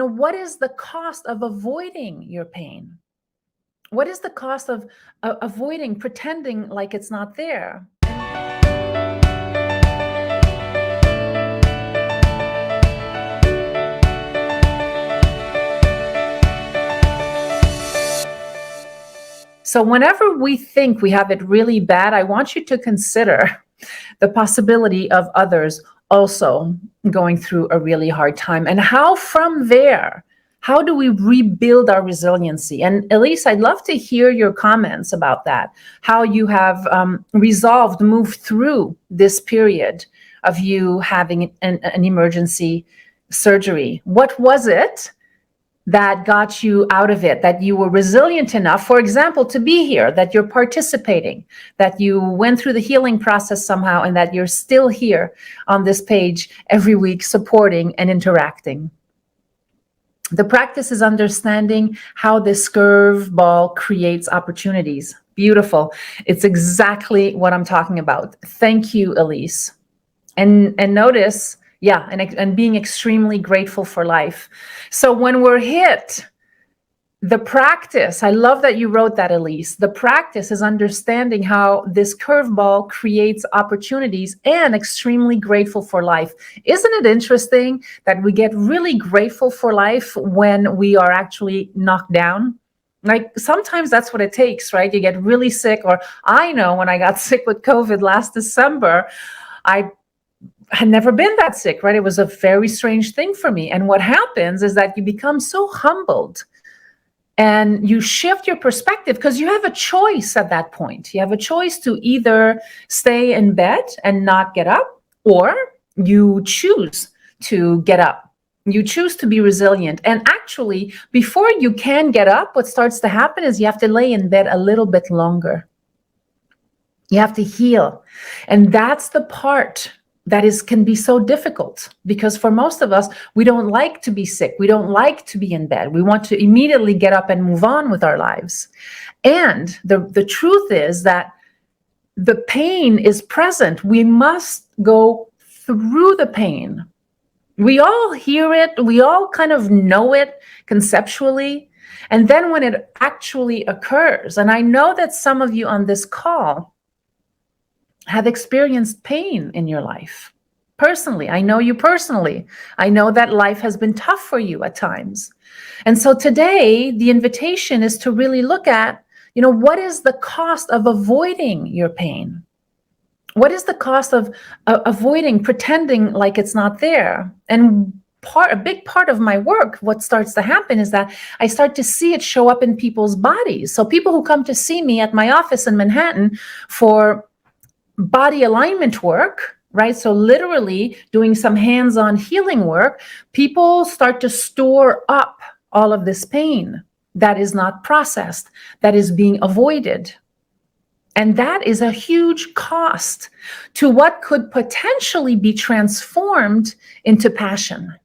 what is the cost of avoiding your pain? What is the cost of avoiding, pretending like it's not there? So whenever we think we have it really bad, I want you to consider the possibility of others also going through a really hard time, and how from there, how do we rebuild our resiliency? And Elise, I'd love to hear your comments about that, how you have moved through this period of you having an emergency surgery. What was it that got you out of it, that you were resilient enough, for example, to be here, that you're participating, that you went through the healing process somehow, and that you're still here on this page every week supporting and interacting? The practice is understanding how this curveball creates opportunities. Beautiful. It's exactly what I'm talking about. Thank you, Elise. And notice, yeah, and being extremely grateful for life. So when we're hit, the practice, I love that you wrote that, Elise. The practice is understanding how this curveball creates opportunities and extremely grateful for life. Isn't it interesting that we get really grateful for life when we are actually knocked down? Like sometimes that's what it takes, right? You get really sick, or I know when I got sick with COVID last December, I had never been that sick, right? It was a very strange thing for me. And what happens is that you become so humbled and you shift your perspective, because you have a choice at that point. You have a choice to either stay in bed and not get up, or you choose to get up. You choose to be resilient. And actually, before you can get up, what starts to happen is you have to lay in bed a little bit longer. You have to heal. And that's the part that can be so difficult, because for most of us, we don't like to be sick. We don't like to be in bed. We want to immediately get up and move on with our lives. And the truth is that the pain is present. We must go through the pain. We all hear it. We all kind of know it conceptually. And then when it actually occurs, and I know that some of you on this call have experienced pain in your life. Personally, I know you personally. I know that life has been tough for you at times. And so today, the invitation is to really look at, what is the cost of avoiding your pain? What is the cost of avoiding, pretending like it's not there? And a big part of my work, what starts to happen is that I start to see it show up in people's bodies. So people who come to see me at my office in Manhattan for body alignment work, right? So literally doing some hands-on healing work, people start to store up all of this pain that is not processed, that is being avoided. And that is a huge cost to what could potentially be transformed into passion.